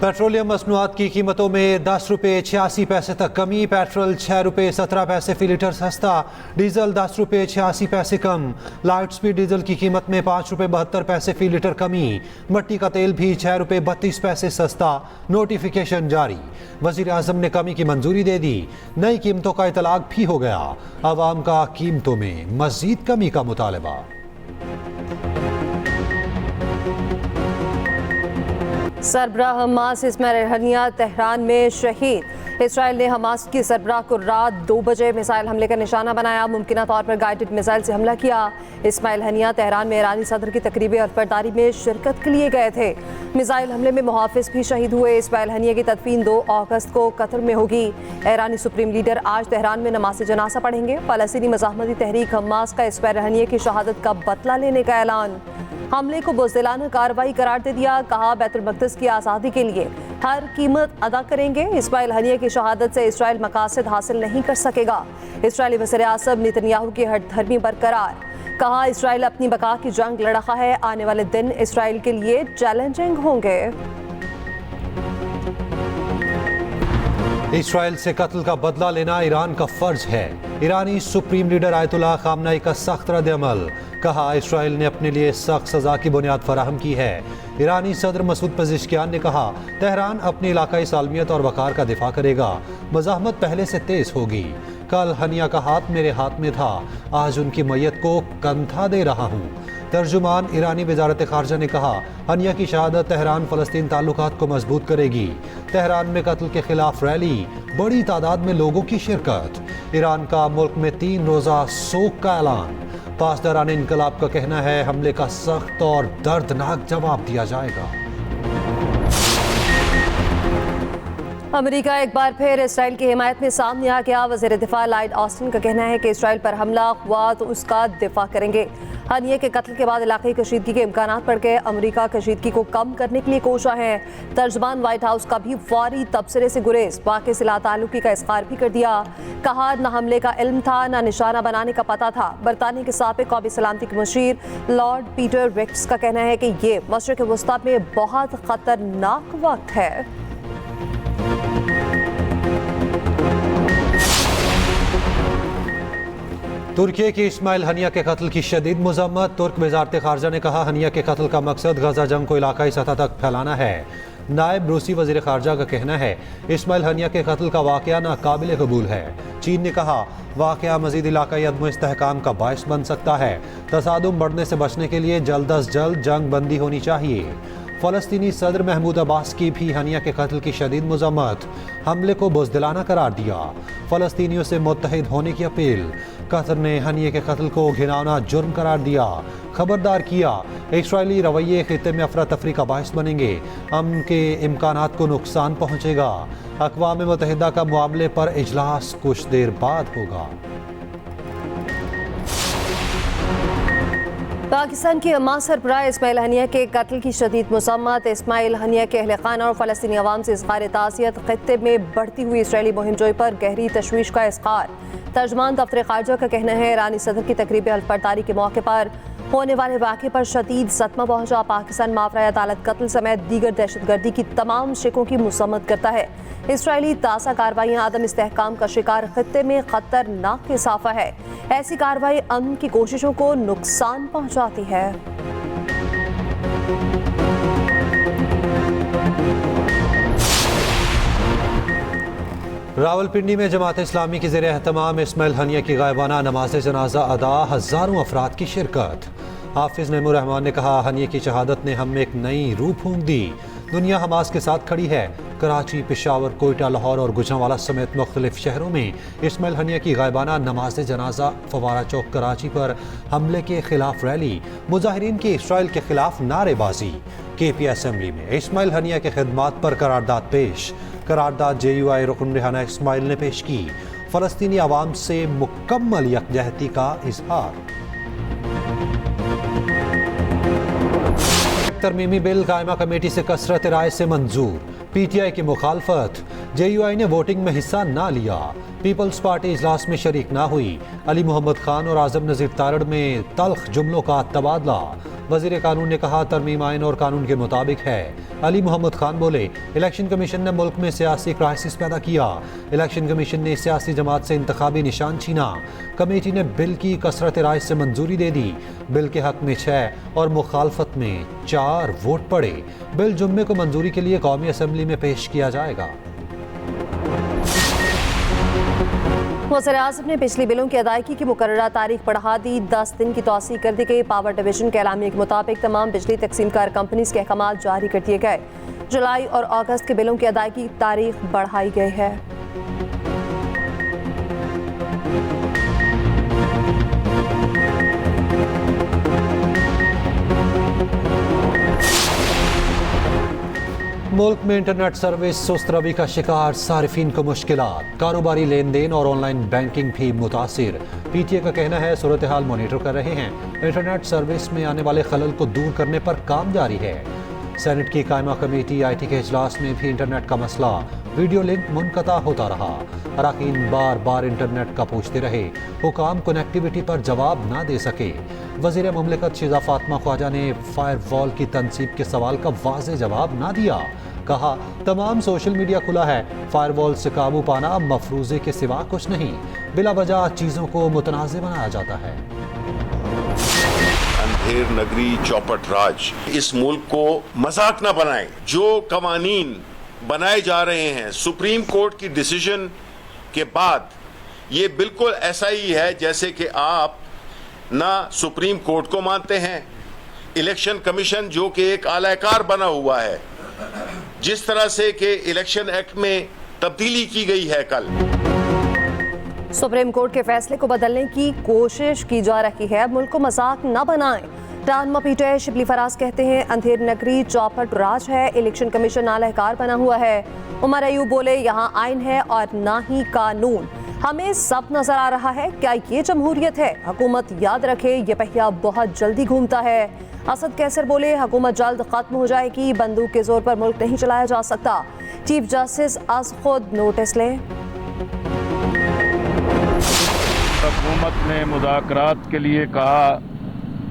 Petroleum मसनूआत की कीमतों में 10 रुपये 86 पैसे तक कमी। पेट्रोल 6 रुपये 17 पैसे फी लीटर सस्ता। डीजल 10 रुपये 86 पैसे कम। लाइट स्पीड डीजल की कीमत में 5 रुपये 72 पैसे फी लीटर कमी। मट्टी का तेल भी 6 रुपये 32 पैसे सस्ता। नोटिफिकेशन जारी। वजीर आजम ने कमी की मंजूरी दे दी। नई कीमतों का इतलाक भी हो गया। आवाम का कीमतों में मजीद कमी का मुतालबा। सरबराह हमास इस्माइल हनिया तेहरान में शहीद। इसराइल ने हमास की सरबराह को रात 2 बजे मिसाइल हमले का निशाना बनाया। मुमकिन तौर पर गाइडेड मिसाइल से हमला किया। इस्माइल हनिया तेहरान में ईरानी सदर की तकरीब अल्फबरदारी में शिरकत के लिए गए थे। मिसाइल हमले में मुहाफिज भी शहीद हुए। इस्माइल हनिया की तदफीन 2 अगस्त को कतर में होगी। ईरानी सुप्रीम लीडर आज तेहरान में नमाज़ जनाजा पढ़ेंगे। फलस्तीनी मज़ाहमती तहरीक हमास का इस्माइल हनिया की शहादत का बदला लेने का ऐलान। हमले को बुज़दिलाना कार्रवाई करार दे दिया। कहा बैतुल मक़दिस की आज़ादी के लिए हर कीमत अदा करेंगे। इस्माइल हनिया की शहादत से इसराइल मकासद हासिल नहीं कर सकेगा। इसराइली वज़ीर आज़म नेतन्याहू की हठधर्मी बरकरार। कहा इसराइल अपनी बका की जंग लड़ रहा है। आने वाले दिन इसराइल के लिए चैलेंजिंग होंगे। इसराइल से कत्ल का बदला लेना ईरान का फर्ज है। ईरानी सुप्रीम लीडर आयतुल्लाह खामनेई का सख्त रद्द-ए-अमल। कहा इसराइल ने अपने लिए सख्त सजा की बुनियाद फराहम की है। ईरानी सदर मसूद पेज़ेश्कियान ने कहा तेहरान अपनी इलाकाई सालमियत और वक़ार का दिफा करेगा। मज़ाहमत पहले से तेज होगी। कल हनिया का हाथ मेरे हाथ में था, आज उनकी मैयत को कंधा दे रहा हूँ। तर्जुमान ईरानी वज़ारत ख़ारजा ने कहा हनिया की शहादत तेहरान फ़लस्तीन ताल्लुकात को मजबूत करेगी। तेहरान में कत्ल के खिलाफ रैली, बड़ी तादाद में लोगों की शिरकत। ईरान का मुल्क में 3 रोज़ा सोग का ऐलान। पासदारान इनकलाब का कहना है हमले का सख्त और दर्दनाक जवाब दिया जाएगा। अमेरिका एक बार फिर इसराइल की हिमायत में सामने आ गया। वज़ीर दिफा लॉयड ऑस्टिन का कहना है कि इसराइल पर हमला हुआ तो उसका दिफा करेंगे। हनिया के कत्ल के बाद इलाक़ाई कशीदगी के इम्कानात बढ़ गए। अमेरिका कशीदगी को कम करने के लिए कोशा है। तर्जमान व्हाइट हाउस का भी फौरी तबसरे से गुरेज, वाक़े से लाताल्लुकी का इज़हार भी कर दिया। कहा न हमले का इल्म था न निशाना बनाने का पता था। बरतानिया के साबिक़ कौमी सलामती के मुशीर लॉर्ड पीटर रिक्स का कहना है कि ये मशरिक़ वस्ता में बहुत ख़तरनाक वक्त है। तुर्की की इस्माइल हनिया के कत्ल की शदीद मज़म्मत। तुर्क वज़ारत ख़ारजा ने कहा हनिया के कत्ल का मकसद गजा जंग को इलाकाई सतह तक फैलाना है। नायब रूसी वज़ीर ख़ारजा का कहना है इस्माइल हनिया के कत्ल का वाक़या नाकाबिल कबूल है। चीन ने कहा वाक़या मज़ीद इलाकाई अदम इस्तेहकाम का बायस बन सकता है। तसादुम बढ़ने से बचने के लिए जल्द अज जल्द जंग बंदी होनी चाहिए। फ़लस्तीनी सदर महमूद अब्बास की भी हनिया के कत्ल की शदीद मज़म्मत। हमले को बुज़दिलाना करार दिया। फ़लस्तीनियों से मुत्तहिद होने की अपील। कतर ने हनिया के कत्ल को घिनौना जुर्म करार दिया। खबरदार किया इसराइली रवैये खित्ते में अफरा तफरी का बायस बनेंगे। अमन के इम्कानात को नुकसान पहुँचेगा। अक़वाम मुत्तहिदा का मामले पर इजलास कुछ देर बाद होगा। पाकिस्तान की अम्मा सरबराह इस्माइल हनिया के कत्ल की शदीद मज़म्मत। इस्माइल हनिया के अहल खाना और फ़लस्तीनी अवाम से इज़हार ताज़ियत। खित्ते में बढ़ती हुई इसराइली मुहिमजोई पर गहरी तशवीश का इज़हार। तर्जमान दफ्तर ख़ारजा का कहना है ईरानी सदर की तकरीब अल्फबरदारी के मौके पर होने वाले वाक़े पर शदीद सदमा पहुंचा। पाकिस्तान माफ़रा अदालत कत्ल समेत दीगर दहशतगर्दी की तमाम शिकों की मज़म्मत करता है। इसराइली ताज़ा कार्रवाइयाँ आदम इस्तेहकाम का शिकार खित्ते में ख़तरनाक इज़ाफ़ा है। ऐसी कार्रवाई अमन की कोशिशों को नुकसान पहुँचाती है। रावलपिंडी में जमात इस्लामी की ज़ेर एहतमाम इस्माइल हनिया की गायबाना नमाज जनाजा अदा, हज़ारों अफराद की शिरकत। हाफिज़ नईमुर रहमान ने कहा हनिया की शहादत ने हमें एक नई रूह फूंक दी। दुनिया हमास के साथ खड़ी है। कराची, पेशावर, कोयटा, लाहौर और गुजरांवाला समेत मुख्तलिफ शहरों में इस्माइल हनिया की गायबाना नमाज जनाजा, फवारा चौक कराची पर हमले के खिलाफ रैली, मुजाहिरीन की इसराइल के खिलाफ नारेबाजी। KP असम्बली में इस्माइल हनिया के खिदमात पर करारदाद पेश। करारदाद JUI रुकन रिहाना इस्माइल ने पेश की। फ़लस्तीनी आवाम से मुकम्मल यकजहती का इजहार। तरमीमी बिल कायमा कमेटी से कसरत राय से मंजूर। PTI की मुखालफत। JUI ने वोटिंग में हिस्सा ना लिया। पीपल्स पार्टी इजलास में शरीक ना हुई। अली मोहम्मद खान और आजम नज़ीर तारड़ में तल्ख जुमलों का तबादला। वजीर कानून ने कहा तरमीम आइन और कानून के मुताबिक है। अली मोहम्मद खान बोले इलेक्शन कमीशन ने मुल्क में सियासी क्राइसिस पैदा किया। इलेक्शन कमीशन ने सियासी जमात से इंतखाबी निशान छीना। कमेटी ने बिल की कसरत राय से मंजूरी दे दी। बिल के हक में 6 और मुखालफत में 4 वोट पड़े। बिल जुम्मे को मंजूरी के लिए कौमी असम्बली में पेश किया जाएगा। वज़ीर-ए-आज़म ने पिछली बिलों की अदायगी की मुकर्ररा तारीख बढ़ा दी। 10 दिन की तौसीह कर दी गई। पावर डिवीजन के एलामिया के मुताबिक तमाम बिजली तकसीमकार कंपनीज के अहकाम जारी कर दिए गए। जुलाई और अगस्त के बिलों की अदायगी की तारीख बढ़ाई गई है। मुल्क में इंटरनेट सर्विस सुस्त रवि का शिकार, सारिफिन को मुश्किलात, कारोबारी लेन देन और ऑनलाइन बैंकिंग भी मुतासिर। पीटीए का कहना है सूरत हाल मॉनिटर कर रहे हैं। इंटरनेट सर्विस में आने वाले खलल को दूर करने पर काम जारी है। सेनेट की कायमा कमेटी IT के इजलास में भी इंटरनेट का मसला, वीडियो लिंक मुनक़ता होता रहा। अरकान बार बार इंटरनेट का पूछते रहे, हुकाम कनेक्टिविटी पर जवाब ना दे सके। वज़ीर मुमलिकत शिजा फातिमा ख्वाजा ने फायरवॉल की तनसीब के सवाल का वाज़ेह जवाब ना दिया। कहा तमाम सोशल मीडिया खुला है, फायरवॉल से काबू पाना मफरूज़े के सिवा कुछ नहीं। बिला वजह चीज़ों को मुतनाज़ बनाया जाता है। अंधेर नगरी चौपट राज, इस मुल्क को मजाक न बनाएं। जो कवानीन बनाए जा रहे हैं सुप्रीम कोर्ट की डिसीजन के बाद, ये बिल्कुल ऐसा ही है जैसे कि आप ना सुप्रीम कोर्ट को मानते हैं। इलेक्शन कमीशन जो कि एक आलाकार बना हुआ है, जिस तरह से कि इलेक्शन एक्ट में तब्दीली की गई है कल। सुप्रीम कोर्ट के फैसले को बदलने की कोशिश की जा रही है। मुल्क को मजाक न बनाएं। टान पीटे शिबली फराज कहते हैं अंधेर नगरी चौपट राज है, इलेक्शन कमीशन नालायकार बना हुआ है। उमर अयूब बोले यहाँ आइन है और ना ही कानून, हमें सब नजर आ रहा है। क्या ये जमहूरियत है? हुकूमत याद रखे ये पहिया बहुत जल्दी घूमता है। असद कैसर बोले हुकूमत जल्द खत्म हो जाएगी, बंदूक के जोर पर मुल्क नहीं चलाया जा सकता। चीफ जस्टिस आज खुद नोटिस लें। हुकूमत ने मुज़ाकरात के लिए कहा,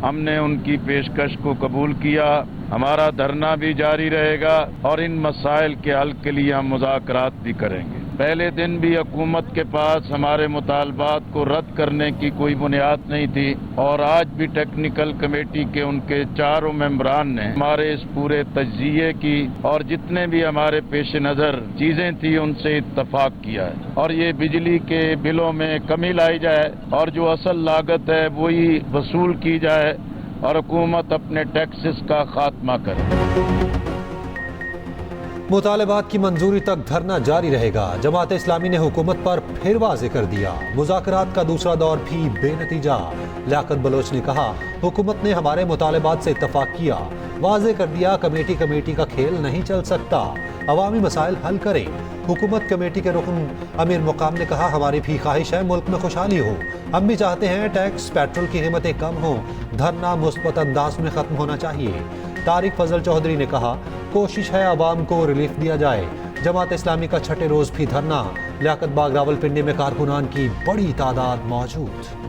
हमने उनकी पेशकश को कबूल किया। हमारा धरना भी जारी रहेगा और इन मसाइल के हल के लिए हम मुज़ाकरात भी करेंगे। पहले दिन भी हुकूमत के पास हमारे मुतालबात को रद्द करने की कोई बुनियाद नहीं थी और आज भी टेक्निकल कमेटी के उनके 4 मेंबरान ने हमारे इस पूरे तज्जिये की और जितने भी हमारे पेश नज़र चीज़ें थी उनसे इत्तफाक किया है और ये बिजली के बिलों में कमी लाई जाए और जो असल लागत है वही वसूल की जाए और हुकूमत अपने टैक्सेस का खात्मा करे। मुतालबात की मंजूरी तक धरना जारी रहेगा। जमात इस्लामी ने हुकूमत पर फिर वाजे कर दिया, मुज़ाकरात का दूसरा दौर भी बेनतीजा। लियाकत बलोच ने कहा हुकूमत ने हमारे मुतालबात से इत्तफाक किया, वाजे कर दिया कमेटी का खेल नहीं चल सकता, अवामी मसाइल हल करें। हुकूमत कमेटी के रुकन अमीर मुकाम ने कहा हमारी भी ख्वाहिश है मुल्क में खुशहाली हो, हम भी चाहते हैं टैक्स पेट्रोल की कीमतें कम हों, धरना मुस्बत अंदाज में खत्म होना चाहिए। तारिक फजल चौधरी ने कहा कोशिश है अवाम को रिलीफ दिया जाए। जमात इस्लामी का 6ठे रोज भी धरना, लियाकत बाग रावलपिंडी में कारकुनान की बड़ी तादाद मौजूद।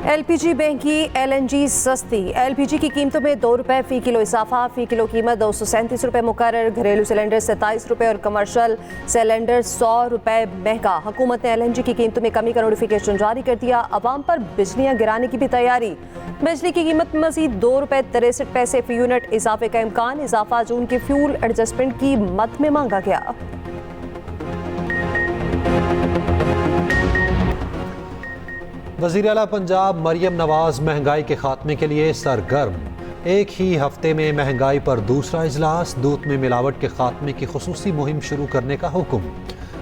LPG महंगी, LNG सस्ती। LPG की कीमतों में 2 रुपए फी किलो इजाफा, फी किलो कीमत 237 रुपए मुकर्रर। घरेलू सिलेंडर 27 रुपए और कमर्शियल सिलेंडर 100 रुपए महंगा। हुकूमत ने LNG की कीमतों में कमी का नोटिफिकेशन जारी कर दिया। अवाम पर बिजलियां गिराने की भी तैयारी। बिजली की कीमत में मजीद 2 रुपए 63 पैसे फी यूनिट इजाफे का इम्कान। इजाफा जून के फ्यूल एडजस्टमेंट की मद में मांगा गया। वज़ीर आला पंजाब मरियम नवाज महंगाई के खात्मे के लिए सरगर्म। एक ही हफ्ते में महंगाई पर दूसरा इजलास, दूध में मिलावट के खात्मे की खुसूसी मुहिम शुरू करने का हुक्म।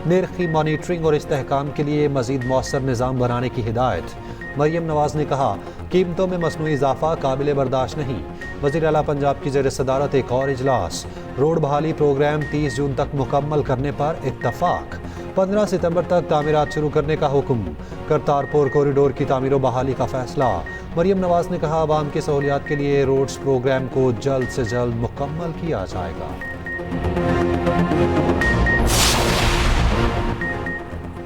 निर्ख की मॉनिटरिंग और इस्तेहकाम के लिए मजीद मौसर निज़ाम बनाने की हिदायत। मरियम नवाज ने कहा कीमतों में मसनूई इजाफा काबिल बर्दाश्त नहीं। वज़ीर आला पंजाब की ज़ेर सदारत एक और इजलास। रोड बहाली प्रोग्राम 30 जून तक मुकम्मल करने पर इत्तफाक। 15 सितंबर तक तामीरात शुरू करने का हुक्म। करतारपुर कॉरिडोर की तामीर बहाली का फैसला। मरियम नवाज ने कहा आवाम की सहूलियात के लिए रोड्स प्रोग्राम को जल्द से जल्द मुकम्मल किया जाएगा।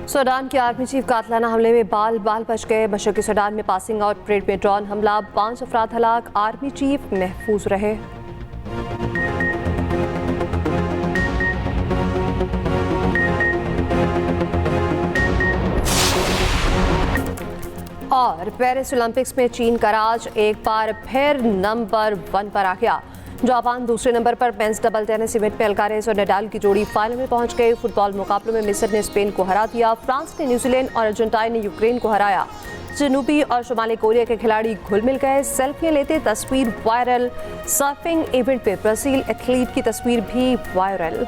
सूडान के आर्मी चीफ कातलाना हमले में बाल बच गए। मशरकी सूडान में पासिंग आउट परेड में ड्रोन हमला, 5 अफराद हलाक, आर्मी चीफ महफूज रहे। और पेरिस ओलंपिक्स में चीन का राज एक बार फिर नंबर 1 पर आ गया। जापान दूसरे नंबर पर। मेंस डबल टेनिस इवेंट में अल्कारेज और नडाल की जोड़ी फाइनल में पहुंच गई। फुटबॉल मुकाबलों में मिस्र ने स्पेन को हरा दिया। फ्रांस ने न्यूजीलैंड और अर्जेंटाइन ने यूक्रेन को हराया। जनूबी और शुमाली कोरिया के खिलाड़ी घुल मिल गए। सेल्फियां लेते तस्वीर वायरल। सर्फिंग इवेंट में ब्राजील एथलीट की तस्वीर भी वायरल।